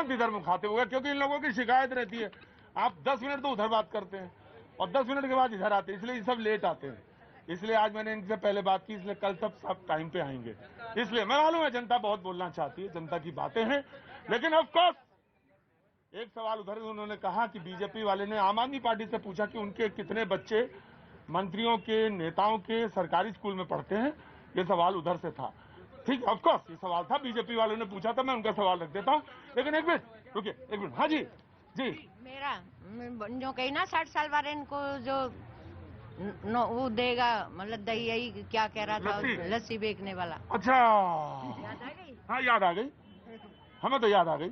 तुरंत इधर मुखातिब हो गया, क्योंकि इन लोगों की शिकायत रहती है आप 10 मिनट तो उधर बात करते हैं और 10 मिनट के बाद इधर आते हैं, इसलिए ये सब लेट आते हैं। इसलिए आज मैंने इनसे पहले बात की, इसलिए कल तक सब टाइम पे आएंगे। इसलिए मैं मालूम है जनता बहुत बोलना चाहती है, जनता की बातें हैं, लेकिन ऑफ कोर्स एक सवाल उधर उन्होंने कहा कि बीजेपी वाले ने आम आदमी पार्टी से पूछा कि उनके कितने बच्चे मंत्रियों के, नेताओं के सरकारी स्कूल में पढ़ते हैं। ये सवाल उधर से था। ठीक, ऑफ कोर्स ये सवाल था, बीजेपी वालों ने पूछा था, मैं उनका सवाल रख देता हूँ। लेकिन एक मिनट रुकिए, एक मिनट। हाँ जी जी, मेरा जो कही ना 60 साल वाले इनको जो वो देगा, मतलब दही यही क्या कह रहा था, लस्सी बेचने वाला। अच्छा, याद आ गई? हाँ याद आ गई, हमें तो याद आ गई।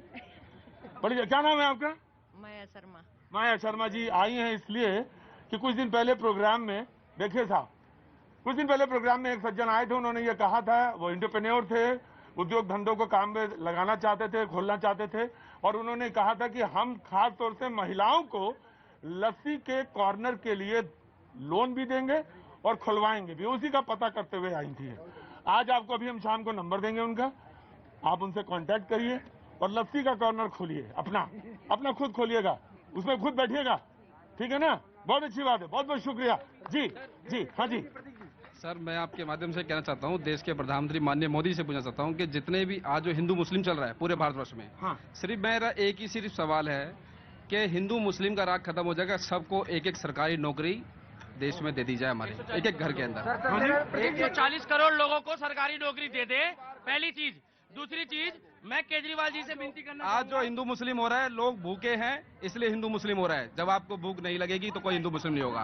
बढ़िया, क्या नाम है आपका? माया शर्मा। माया शर्मा जी आई हैं इसलिए कि कुछ दिन पहले प्रोग्राम में देखिए साहब, कुछ दिन पहले प्रोग्राम में एक सज्जन आए थे, उन्होंने ये कहा था, वो एंटरप्रेन्योर थे, उद्योग धंधों को काम में लगाना चाहते थे, खोलना चाहते थे, और उन्होंने कहा था कि हम खास तौर से महिलाओं को लस्सी के कॉर्नर के लिए लोन भी देंगे और खुलवाएंगे भी। उसी का पता करते हुए आई थी। आज आपको अभी हम शाम को नंबर देंगे उनका, आप उनसे कांटेक्ट करिए और लस्सी का कॉर्नर खोलिए, अपना खुद खोलिएगा, उसमें खुद बैठिएगा, ठीक है ना? बहुत अच्छी बात है, बहुत बहुत शुक्रिया जी जी। हाँ जी सर, मैं आपके माध्यम से कहना चाहता हूं, देश के प्रधानमंत्री माननीय मोदी से पूछना चाहता हूं कि जितने भी आज जो हिंदू मुस्लिम चल रहा है पूरे भारतवर्ष में, हाँ, सिर्फ मेरा एक ही सिर्फ सवाल है कि हिंदू मुस्लिम का राग खत्म हो जाएगा, सबको एक एक सरकारी नौकरी देश में दे दी जाए, हमारे एक एक घर के अंदर। 140 करोड़ लोगों को सरकारी नौकरी दे दे, पहली चीज। दूसरी चीज, मैं केजरीवाल जी से विनती करना, आज जो हिंदू मुस्लिम हो रहा है, लोग भूखे हैं इसलिए हिंदू मुस्लिम हो रहा है। जब आपको भूख नहीं लगेगी तो कोई हिंदू मुस्लिम नहीं होगा।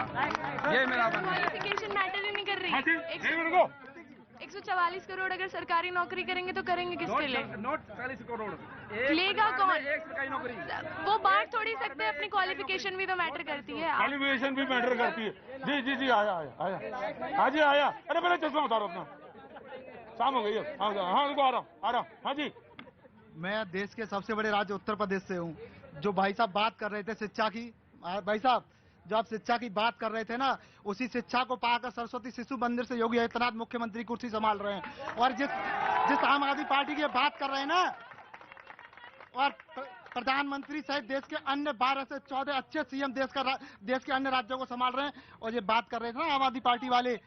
ये मेरा क्वालिफिकेशन मैटर ही नहीं कर हाँ जी, रही। एक मिनट को 144 करोड़ अगर सरकारी नौकरी करेंगे तो करेंगे किसके लिए? नोट 40 करोड़ लेगा कौन? एक सरकारी नौकरी। वो बांट थोड़ी सकते हैं, अपनी क्वालिफिकेशन भी तो मैटर करती है। क्वालिफिकेशन भी मैटर करती है। जी जी जी, आया आया आया, हाँ जी आया। अरे पहले चश्मा उतारो अपना, शाम हो गई है। हाँ रुको, आ रहा हूँ। हाँ जी, मैं देश के सबसे बड़े राज्य उत्तर प्रदेश से हूँ। जो भाई साहब बात कर रहे थे शिक्षा की, भाई साहब जो आप शिक्षा की बात कर रहे थे ना, उसी शिक्षा को पाकर सरस्वती शिशु मंदिर से योगी आदित्यनाथ मुख्यमंत्री कुर्सी संभाल रहे हैं। और जिस आम आदमी पार्टी की बात कर रहे हैं ना, और प्रधानमंत्री सहित देश के अन्य 12 से 14 अच्छे सीएम देश के अन्य राज्यों को संभाल रहे हैं। और ये बात कर रहे थे ना आम आदमी पार्टी वाले,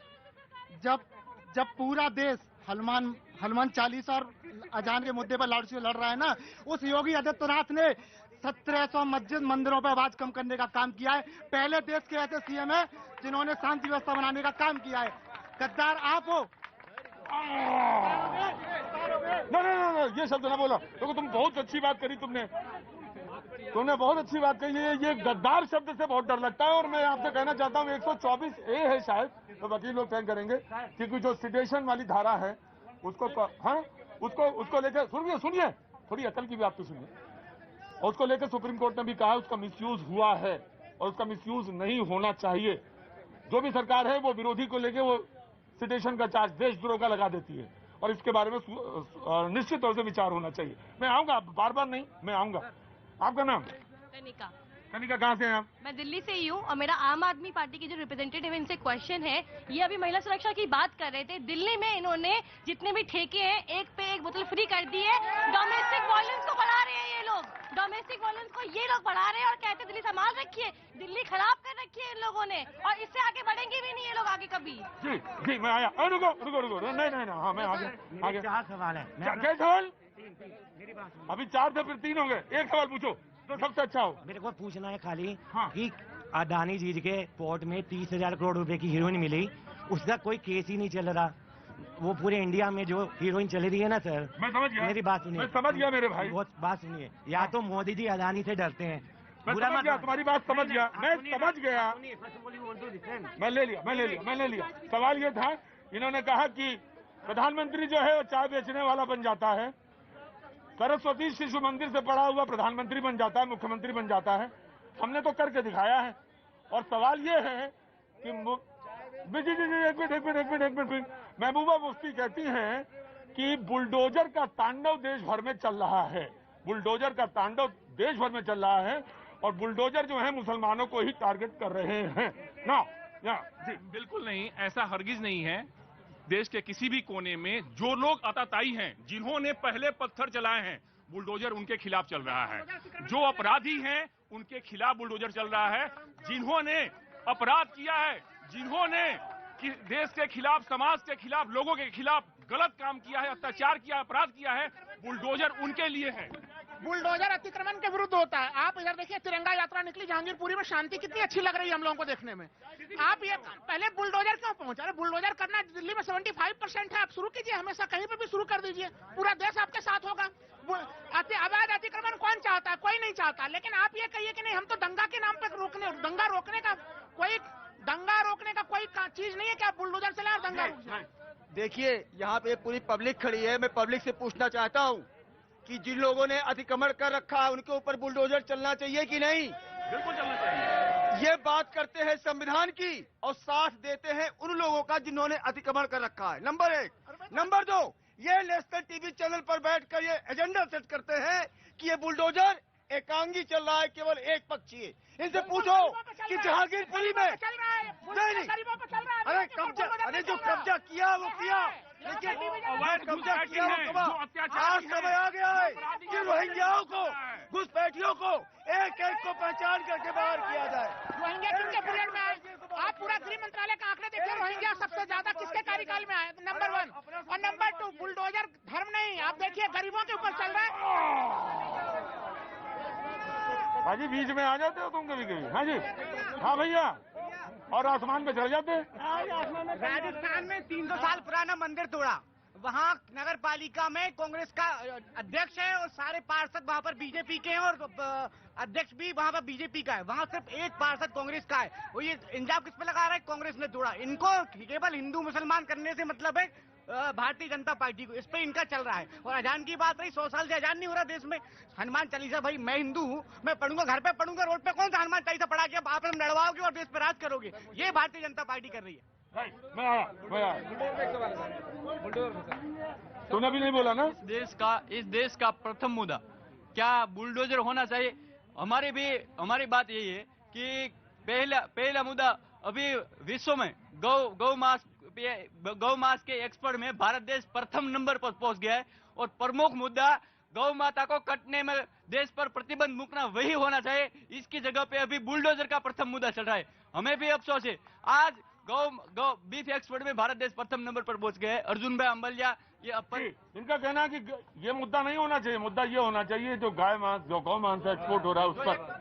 जब पूरा देश हनुमान चालीसा और अजान के मुद्दे पर लड़ रहा है ना, उस योगी आदित्यनाथ ने 1700 मस्जिद मंदिरों पर आवाज कम करने का काम किया है। पहले देश के ऐसे सीएम है जिन्होंने शांति व्यवस्था बनाने का काम किया है। गद्दार आप हो। ना ये शब्द ना बोला, क्योंकि तुम बहुत अच्छी बात करी, तुमने बहुत अच्छी बात कही है। ये गद्दार शब्द से बहुत डर लगता है। और मैं आपसे कहना चाहता हूँ 124A है शायद, तो वकील लोग तय करेंगे, क्योंकि जो सिडेशन वाली धारा है उसको, हाँ उसको लेकर सुनिए, थोड़ी अकल की बात तो सुनिए। और उसको लेकर सुप्रीम कोर्ट ने भी कहा उसका मिसयूज हुआ है और उसका मिसयूज नहीं होना चाहिए। जो भी सरकार है वो विरोधी को लेकर वो सिडेशन का चार्ज देशद्रोह का लगा देती है, और इसके बारे में निश्चित तौर से विचार होना चाहिए। मैं आऊंगा, बार बार नहीं, मैं आऊंगा। आपका नाम? कनिका। कनिका, कहाँ से हैं आप? मैं दिल्ली से ही हूँ और मेरा आम आदमी पार्टी के जो रिप्रेजेंटेटिव है इनसे क्वेश्चन है। ये अभी महिला सुरक्षा की बात कर रहे थे। दिल्ली में इन्होंने जितने भी ठेके हैं एक पे एक बोतल फ्री कर दी है। डोमेस्टिक वायलेंस को बढ़ा रहे हैं ये लोग, डोमेस्टिक वायलेंस को ये लोग बढ़ा रहे हैं और कहते हैं दिल्ली संभाल रखी है। दिल्ली खराब कर रखी है इन लोगों ने, और इससे आगे बढ़ेंगे भी नहीं ये लोग आगे कभी। जी जी, मैं आया। रुको, नहीं, हाँ मैं आगे। 4 सवाल है। क्या सवाल? अभी 4 थे, फिर 3 हो गए। एक सवाल पूछो तो सबसे अच्छा हो। मेरे को पूछना है खाली, हाँ। कि अडानी जी के पोर्ट में 30,000 करोड़ रुपए की हीरोइन मिली, उसका कोई केस ही नहीं चल रहा। वो पूरे इंडिया में जो हीरोइन चल रही है ना सर, मैं समझ गया, मेरी बात सुनिए। मैं समझ गया मेरे भाई, बहुत बात सुनिए। या तो मोदी जी अडानी से डरते हैं। मैं समझ गया, तुम्हारी बात समझ गया, मैं समझ गया। मैं ले लिया। सवाल ये था, इन्होंने कहा कि प्रधानमंत्री जो है वो चाय बेचने वाला बन जाता है, सरस्वती शिशु मंदिर से पढ़ा हुआ प्रधानमंत्री बन जाता है, मुख्यमंत्री बन जाता है। हमने तो करके दिखाया है। और सवाल ये है कि एक मिनट, महबूबा मुफ्ती कहती हैं कि बुलडोजर का तांडव देश भर में चल रहा है, बुलडोजर का तांडव देश भर में चल रहा है, और बुलडोजर जो है मुसलमानों को ही टारगेट कर रहे हैं ना? जी बिल्कुल नहीं, ऐसा हरगिज नहीं है। देश के किसी भी कोने में जो लोग आताताई हैं, जिन्होंने पहले पत्थर चलाए हैं, बुलडोजर उनके खिलाफ चल रहा है। जो अपराधी हैं उनके खिलाफ बुलडोजर चल रहा है। जिन्होंने अपराध किया है, जिन्होंने देश के खिलाफ, समाज के खिलाफ, लोगों के खिलाफ गलत काम किया है, अत्याचार किया, अपराध किया है, बुलडोजर उनके लिए है। बुलडोजर अतिक्रमण के विरुद्ध होता है। आप इधर देखिए, तिरंगा यात्रा निकली जहांगीरपुरी में, शांति कितनी अच्छी लग रही है हम लोगों को देखने में। आप ये पहले बुलडोजर क्यों पहुंचा? अरे बुलडोजर करना दिल्ली में 75% है, आप शुरू कीजिए, हमेशा कहीं पे भी शुरू कर दीजिए, पूरा देश आपके साथ होगा। अवैध अतिक्रमण कौन चाहता है? कोई नहीं चाहता। लेकिन आप ये कहिए कि नहीं, हम तो दंगा के नाम पे दंगा रोकने का कोई चीज नहीं है कि आप बुलडोजर चलाएं और दंगा रुक जाए। देखिए, यहाँ पे पूरी पब्लिक खड़ी है। मैं पब्लिक से पूछना चाहता हूँ कि जिन लोगों ने अतिक्रमण कर रखा है उनके ऊपर बुलडोजर चलना चाहिए कि नहीं? बिल्कुल चलना चाहिए। ये बात करते हैं संविधान की और साथ देते हैं उन लोगों का जिन्होंने अतिक्रमण कर रखा है, नंबर 1। नंबर 2, ये नेशनल टीवी चैनल पर बैठकर ये एजेंडा सेट करते हैं कि ये बुलडोजर एकांगी चल रहा है, केवल एक पक्षी है। इनसे पूछो कि जहांगीरपुरी में नहीं, अरे जो कब्जा किया वो किया, लेकिन कब्जा किया वो आज समय आ गया है कि रोहिंग्याओं को, घुसपैठियों को एक एक को पहचान करके बाहर किया जाए। रोहिंग्या किसके पीरियड में आए? आप पूरा गृह मंत्रालय का आंकड़े देखिए, रोहिंग्या सबसे ज्यादा किसके कार्यकाल में आए? नंबर 1 और नंबर 2, बुलडोजर धर्म नहीं, आप देखिए गरीबों के ऊपर चल रहा है। भाजी बीच में आ जाते हो तुम कभी कभी? हाँ जी, हाँ भैया, और आसमान पे चढ़ जाते हैं। राजस्थान में 300 साल पुराना मंदिर तोड़ा, वहाँ नगर पालिका में कांग्रेस का अध्यक्ष है और सारे पार्षद वहाँ पर बीजेपी के हैं और अध्यक्ष भी वहाँ पर बीजेपी का है। वहाँ सिर्फ एक पार्षद कांग्रेस का है। वो ये इंजाम किस पे लगा रहा है? कांग्रेस ने तोड़ा। इनको केवल हिंदू मुसलमान करने से मतलब है भारतीय जनता पार्टी को, इस पे इनका चल रहा है। और अजान की बात रही, 100 साल से अजान नहीं हो रहा देश में। हनुमान चालीसा, भाई मैं हिंदू हूँ, मैं पढ़ूंगा, घर पे पढ़ूंगा, रोड पे कौन सा हनुमान चालीसा पढ़ा के आप लड़वाओगे और देश पे राज करोगे? ये भारतीय जनता पार्टी कर रही है। मैं आया। तूने भी नहीं बोला ना? इस देश का प्रथम मुद्दा क्या बुलडोजर होना चाहिए? हमारी बात यही है कि पहला मुद्दा, अभी विश्व में गौ मांस के एक्सपोर्ट में भारत देश प्रथम नंबर पर पहुंच गया है। और प्रमुख मुद्दा गौ माता को कटने में देश पर प्रतिबंध मुकना वही होना चाहिए। इसकी जगह पे अभी बुलडोजर का प्रथम मुद्दा चल रहा है। हमें भी अफसोस है, आज गौ बीफ एक्सपोर्ट में भारत देश प्रथम नंबर पर पहुंच गए। अर्जुन भाई अंबलिया, ये इनका कहना है कि ये मुद्दा नहीं होना चाहिए, मुद्दा ये होना चाहिए जो गौ मांस एक्सपोर्ट हो रहा है उस पर